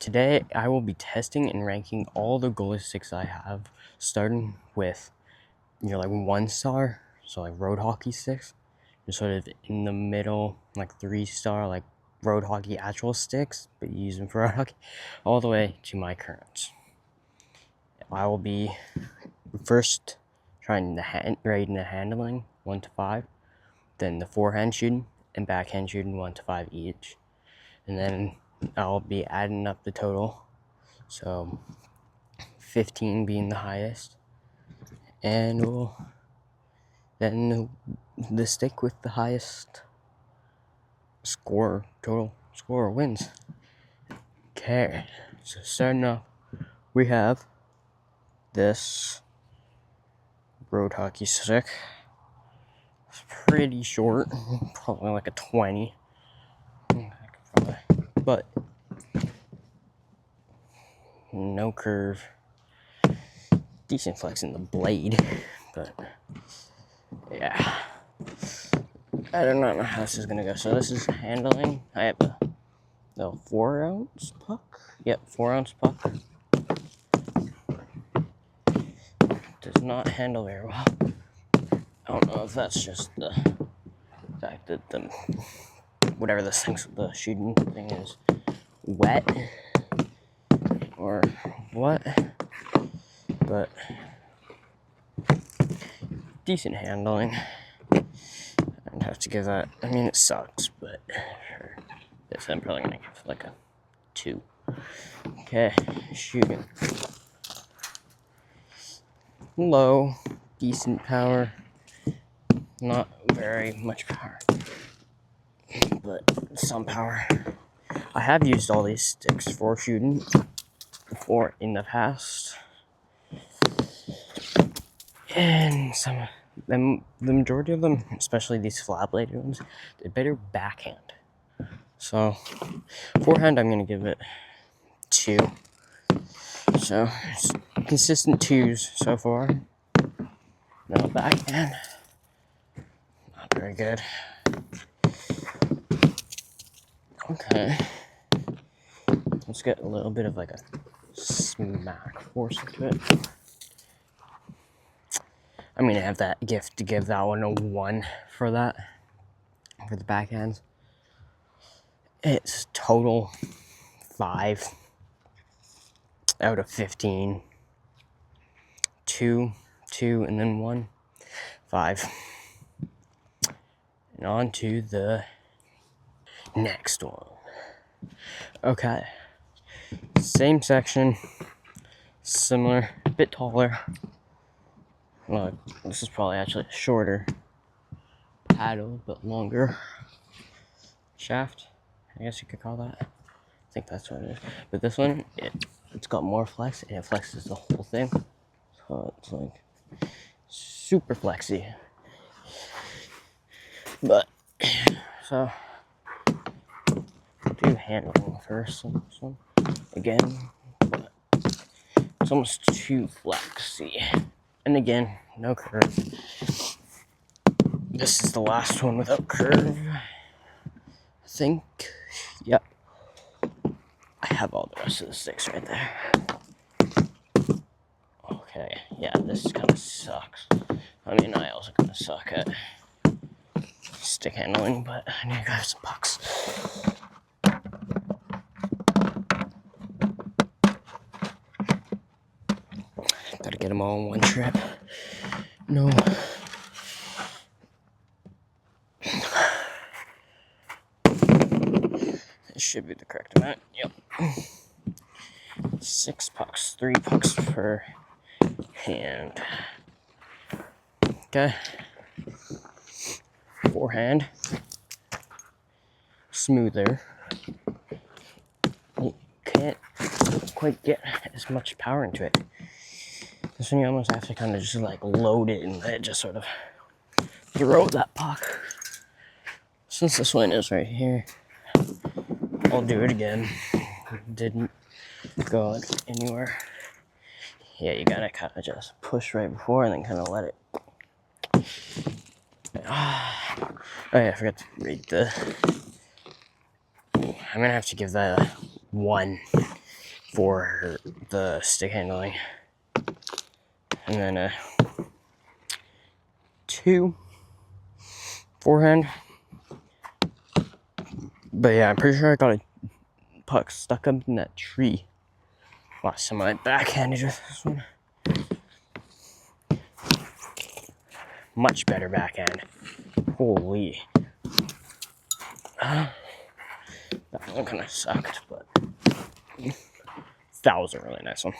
Today I will be testing and ranking all the goalie sticks I have, starting with like 1 star, so like road hockey sticks, and sort of in the middle, like 3 star, like road hockey actual sticks, but you use them for road hockey, all the way to my currents. I will be first trying rating the handling 1 to 5, then the forehand shooting and backhand shooting 1 to 5 each, and then I'll be adding up the total, so 15 being the highest, and then the stick with the highest total score wins. Okay, so starting off, we have this road hockey stick. It's pretty short, probably like a 20, but no curve. Decent flex in the blade, but yeah, I do not know how this is gonna go. So this is handling. I have a 4-ounce puck. Yep, 4-ounce puck. Does not handle very well. I don't know if that's just the fact that whatever this thing's, the shooting thing is wet or what, but decent handling. I'd have to give that. I mean, it sucks, but for this, I'm probably gonna give like a 2. Okay, shooting. Low, decent power, not very much power, but some power. I have used all these sticks for shooting before in the past, and some of them, the majority of them, especially these flat-bladed ones, they're better backhand. So forehand, I'm gonna give it 2. So it's consistent 2s so far. No backhand, not very good. Okay, let's get a little bit of like a smack force into it. I'm gonna have that gift to give that one a 1 for that, for the backhands. It's total 5 out of 15. 2, and then 1, 5. And on to the next one. Okay, same section, similar, a bit taller. Well, this is probably actually a shorter paddle, but longer shaft, I guess you could call that. I think that's what it is. But this one, it's got more flex, and it flexes the whole thing. So it's like super flexy. But so I'll do handling first on this one again, but it's almost too flexy. And again, no curve. This is the last one without curve, I think. Yep. I have all the rest of the sticks right there. Okay, yeah, this kind of sucks. I mean, I also kind of suck at stick handling, but I need to grab some pucks. Gotta get them all in one trip. No. This should be the correct amount. Yep. 6 pucks, 3 pucks per hand. Okay. Forehand. Smoother. You can't quite get as much power into it. This one you almost have to kind of just like load it and let it just sort of throw that puck. Since this one is right here, I'll do it again. Didn't go anywhere. Yeah, you gotta kind of just push right before and then kind of let it. Oh yeah, I forgot to read the. I'm gonna have to give that a 1. for the stick handling. And then a 2 forehand. But yeah, I'm pretty sure I got a puck stuck up in that tree last time I backhanded with this one. Much better backhand. Holy. That one kind of sucked, but that was a really nice one.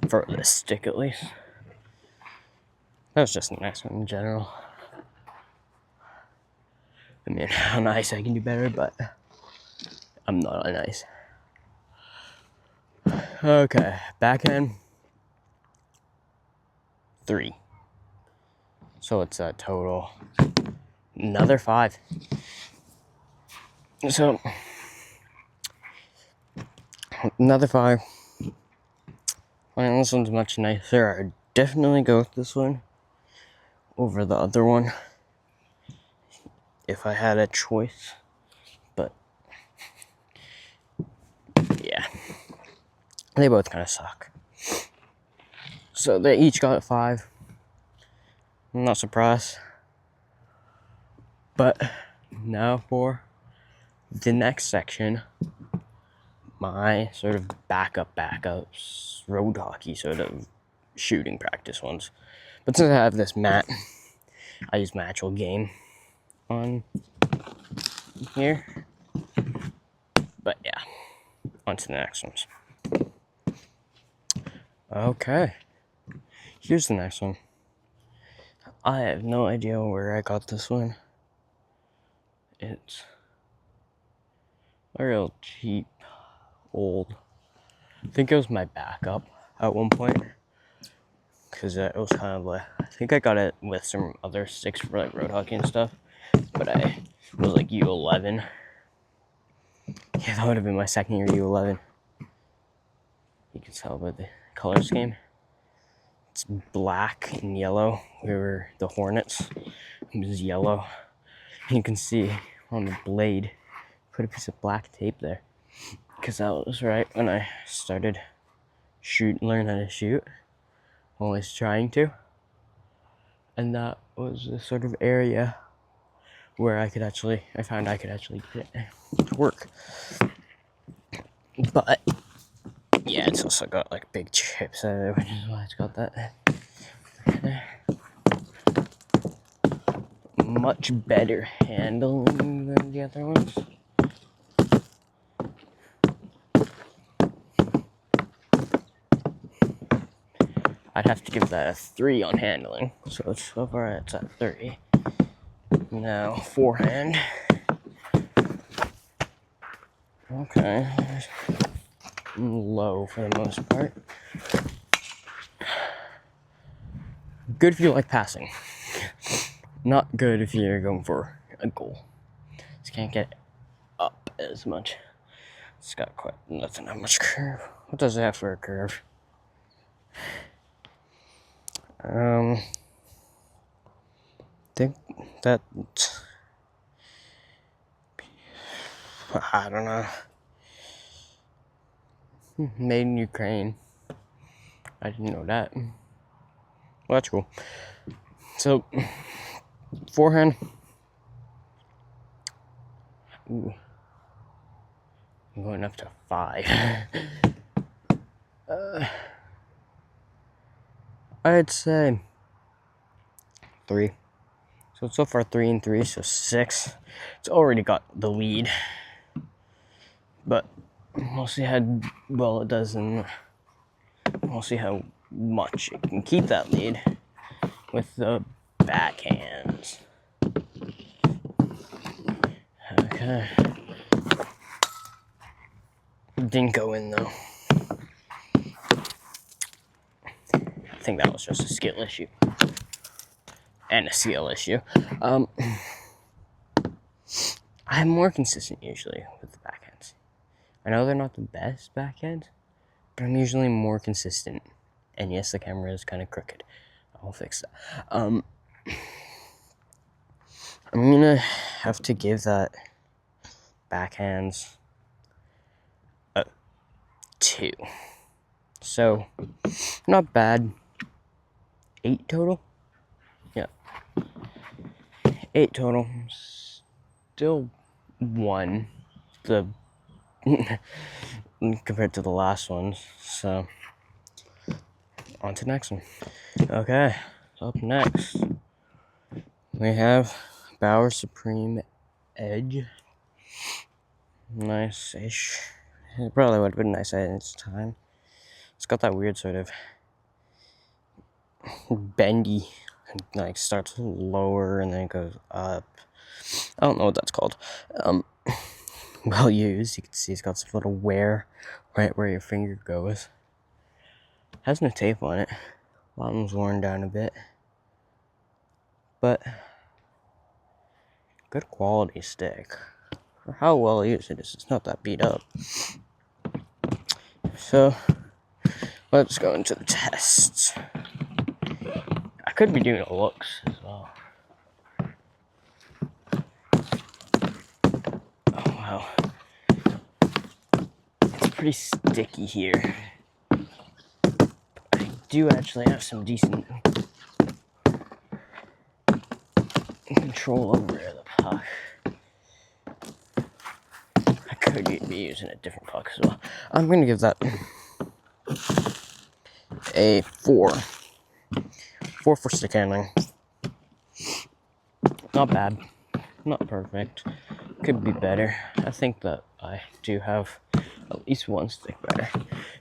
For this stick, at least. That was just a nice one in general. I mean, on ice I can do better, but I'm not on ice. Okay, backhand 3. So it's a total another 5. So another 5. I mean, this one's much nicer. I'd definitely go with this one over the other one if I had a choice. But yeah, they both kind of suck. So they each got a 5. I'm not surprised. But now for the next section, my sort of backups, road hockey sort of shooting practice ones. But since I have this mat, I use my actual game on here. But yeah, on to the next ones. Okay, here's the next one. I have no idea where I got this one. It's a real cheap, old. I think it was my backup at one point. Because it was kind of like, I think I got it with some other sticks for like road hockey and stuff. But I was like U11. Yeah, that would have been my second year U11. You can tell by the color scheme. It's black and yellow. We were the Hornets. It was yellow. And you can see on the blade, put a piece of black tape there. Because that was right when I started learn how to shoot. Always trying to. And that was the sort of area where I found I could actually get it to work. But yeah, it's also got like big chips out of it, which is why it's got that. Much better handling than the other ones. I'd have to give that a 3 on handling. So far it's at 3. Now forehand. Okay. Low for the most part. Good if you like passing. Not good if you're going for a goal. Just can't get up as much. It's got doesn't have much curve. What does it have for a curve? Think that I don't know. Made in Ukraine. I didn't know that. Well, that's cool. So, forehand. Ooh. I'm going up to 5. I'd say 3. So far 3 and 3, so 6. It's already got the lead. But we'll see how well it does, and we'll see how much it can keep that lead with the backhands. Okay. Didn't go in though. I think that was just a skill issue. And a skill issue. I'm more consistent usually with the backhands. I know they're not the best backhands, but I'm usually more consistent. And yes, the camera is kind of crooked. I'll fix that. I'm gonna have to give that backhands 2. So, not bad. 8 total? Yeah. 8 total. Still 1. The compared to the last ones. So, on to the next one. Okay, up next, we have Bauer Supreme Edge. Nice-ish. It probably would have been nice at its time. It's got that weird sort of bendy, like starts lower and then it goes up. I don't know what that's called. Well used. You can see it's got some little wear right where your finger goes. Has no tape on it. Bottom's worn down a bit, but good quality stick. For how well used it is, it's not that beat up. So let's go into the tests. I could be doing a looks as well. Oh wow. It's pretty sticky here. I do actually have some decent control over the puck. I could be using a different puck as well. I'm going to give that a 4. 4 for stick handling. Not bad. Not perfect. Could be better. I think that I do have at least one stick better.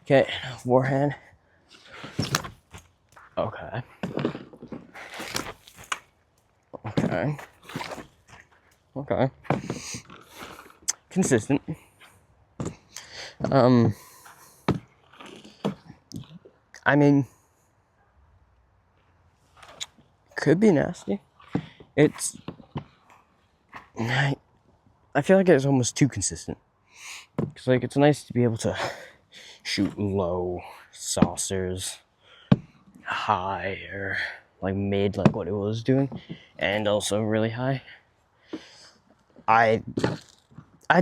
Okay, forehand. Okay. Okay. Consistent. I mean, could be nasty. It's, I feel like it's almost too consistent. Cause like it's nice to be able to shoot low saucers, high or like mid, like what it was doing, and also really high. I'd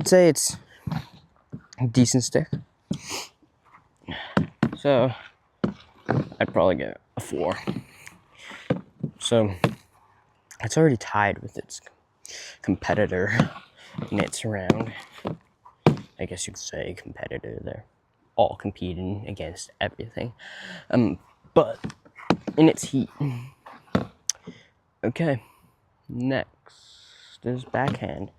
say it's a decent stick. So I'd probably get a 4. So it's already tied with its competitor in its round. I guess you could say competitor. They're all competing against everything. But in its heat. Okay, next is backhand.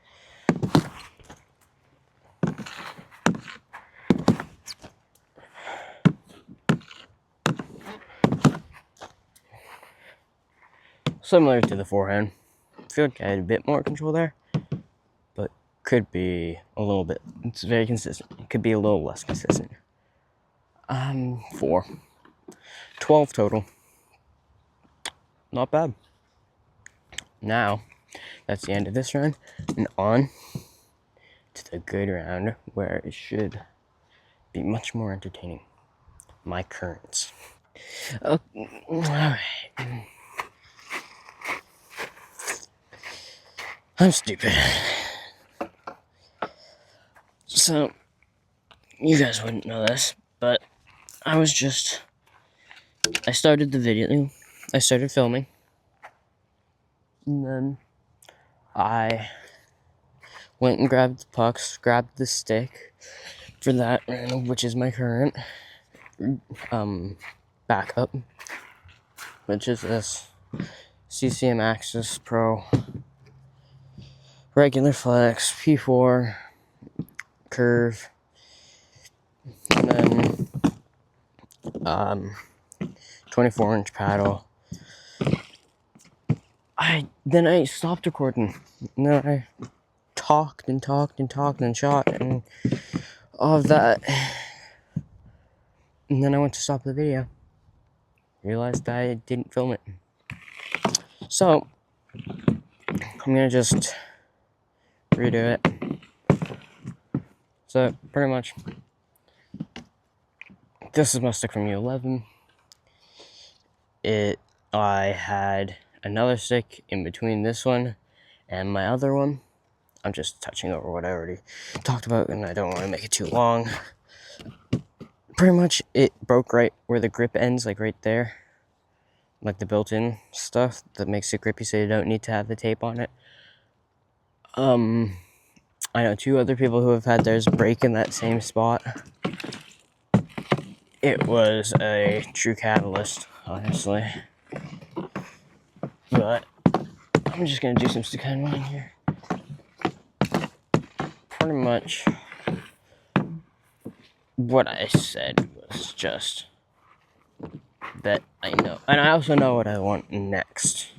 Similar to the forehand. I feel like I had a bit more control there, but could be a little bit. It's very consistent. It could be a little less consistent. 4. 12 total. Not bad. Now, that's the end of this round, and on to the good round where it should be much more entertaining. My currents. Alright. I'm stupid. So, you guys wouldn't know this, but I started the video, I started filming, and then I went and grabbed the pucks, grabbed the stick for that round, which is my current backup, which is this CCM Axis Pro regular flex P4 curve, and then 24-inch paddle. Then I stopped recording, and then I talked and shot and all of that, and then I went to stop the video, realized I didn't film it. So I'm gonna just redo it. So pretty much this is my stick from U11. I had another stick in between this one and my other one. I'm just touching over what I already talked about, and I don't want to make it too long. pretty much it broke right where the grip ends, like right there. Like the built-in stuff that makes it grippy so you don't need to have the tape on it. I know 2 other people who have had theirs break in that same spot. It was a true catalyst, honestly. But I'm just gonna do some stick handling here. Pretty much what I said was just that I know. And I also know what I want next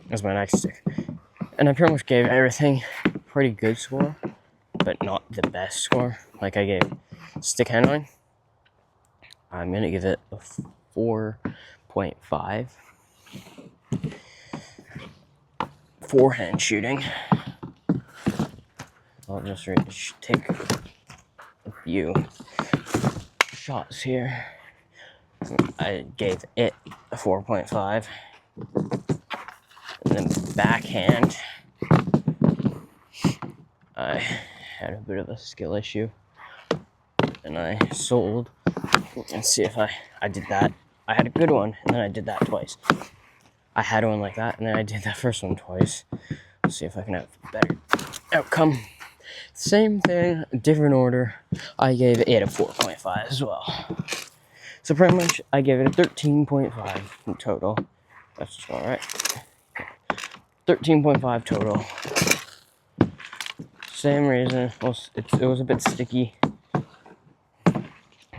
as my next stick. And I pretty much gave everything a pretty good score, but not the best score. Like I gave stick handling, I'm gonna give it a 4.5. Forehand shooting, I'll just take a few shots here. I gave it a 4.5. And then backhand, I had a bit of a skill issue. And I sold. Let's see if I did that. I had a good one, and then I did that twice. I had one like that, and then I did that first one twice. Let's see if I can have a better outcome. Same thing, different order. I gave it a 4.5 as well. So pretty much, I gave it a 13.5 in total. That's just alright. 13.5 total. Same reason. It was a bit sticky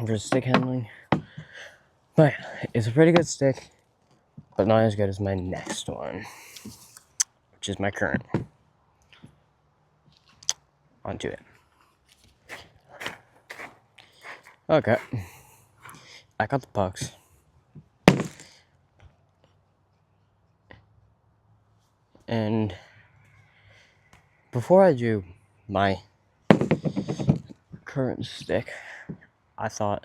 for stick handling. But it's a pretty good stick, but not as good as my next one, which is my current. Onto it. Okay. I got the pucks. And before I do my current stick, I thought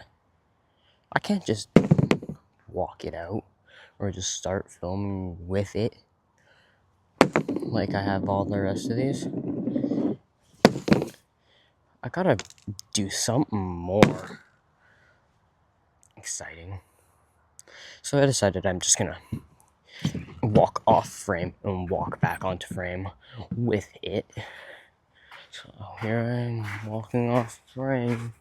I can't just walk it out or just start filming with it like I have all the rest of these. I gotta do something more exciting. So I decided I'm just gonna walk off frame and walk back onto frame with it. So here I'm walking off frame,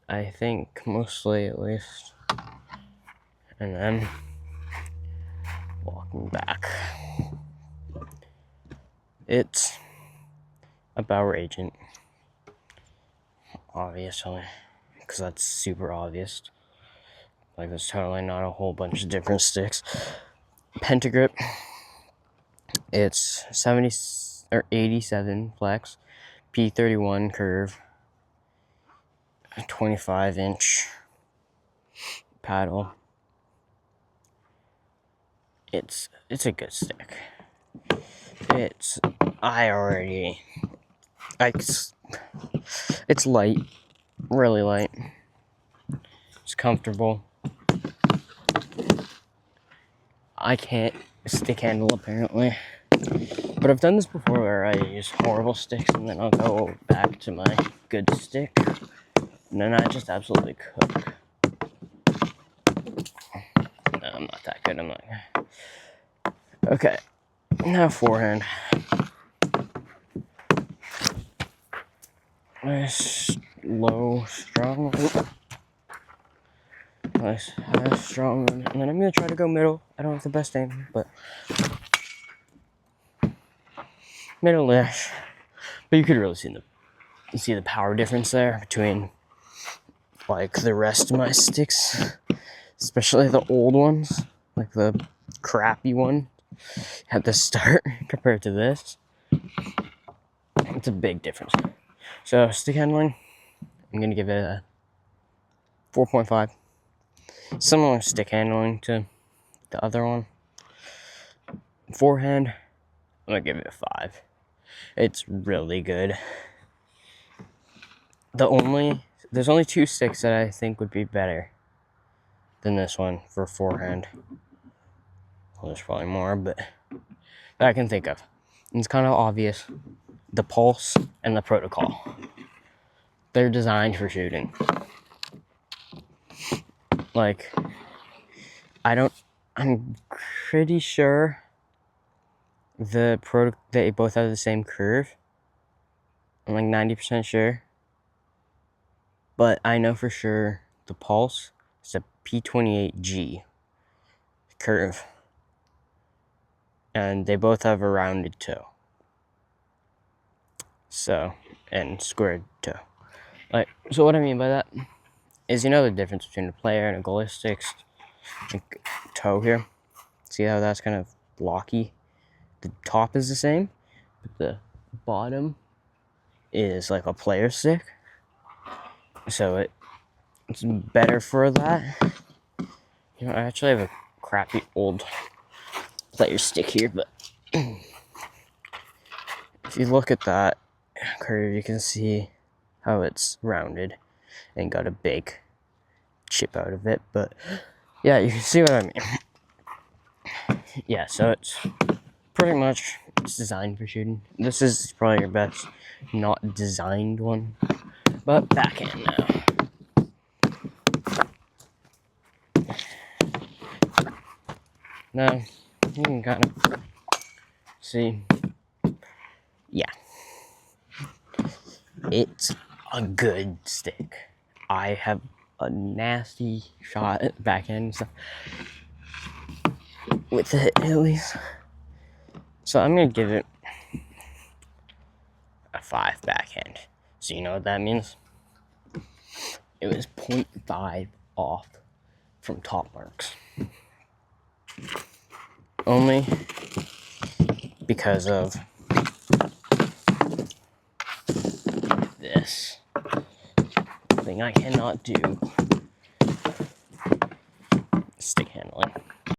I think, mostly at least, and then walking back. It's about Ragent, obviously, because that's super obvious. Like, there's totally not a whole bunch of different sticks. Pentagrip, it's 87 flex, P31 curve, 25-inch paddle. It's a good stick. It's light, really light. It's comfortable. I can't stick handle apparently, but I've done this before where I use horrible sticks and then I'll go back to my good stick, and then I just absolutely cook. No, I'm not that good. I'm not. Okay, now forehand. Nice, low, strong. Nice, high, strong, and then I'm gonna try to go middle. I don't have the best aim, but middle-ish. But you could really see the power difference there between like the rest of my sticks, especially the old ones, like the crappy one at the start compared to this. It's a big difference. So stick handling, I'm gonna give it a 4.5. Similar stick handling to the other one. Forehand, I'm gonna give it a 5. It's really good. There's only 2 sticks that I think would be better than this one for forehand. Well, there's probably more, but that I can think of. And it's kind of obvious. The Pulse and the Protocol. They're designed for shooting. like, I'm pretty sure they both have the same curve. I'm like 90% sure. But I know for sure the Pulse is a P28G curve. And they both have a rounded toe. So, and squared toe. Like, so what I mean by that is, you know the difference between a player and a goalie stick's like, toe here? See how that's kind of blocky? The top is the same, but the bottom is like a player stick. So it's better for that. You know, I actually have a crappy old player stick here, but if you look at that curve, you can see how it's rounded and got a big chip out of it. But yeah, you can see what I mean. Yeah, so it's pretty much designed for shooting. This is probably your best not designed one, but backhand now. Now you can kind of see, yeah, it's a good stick. I have a nasty shot at backhand stuff with it at least. So I'm gonna give it a 5 backhand. So you know what that means? It was 0.5 off from top marks. Only because of this thing I cannot do. Stick handling.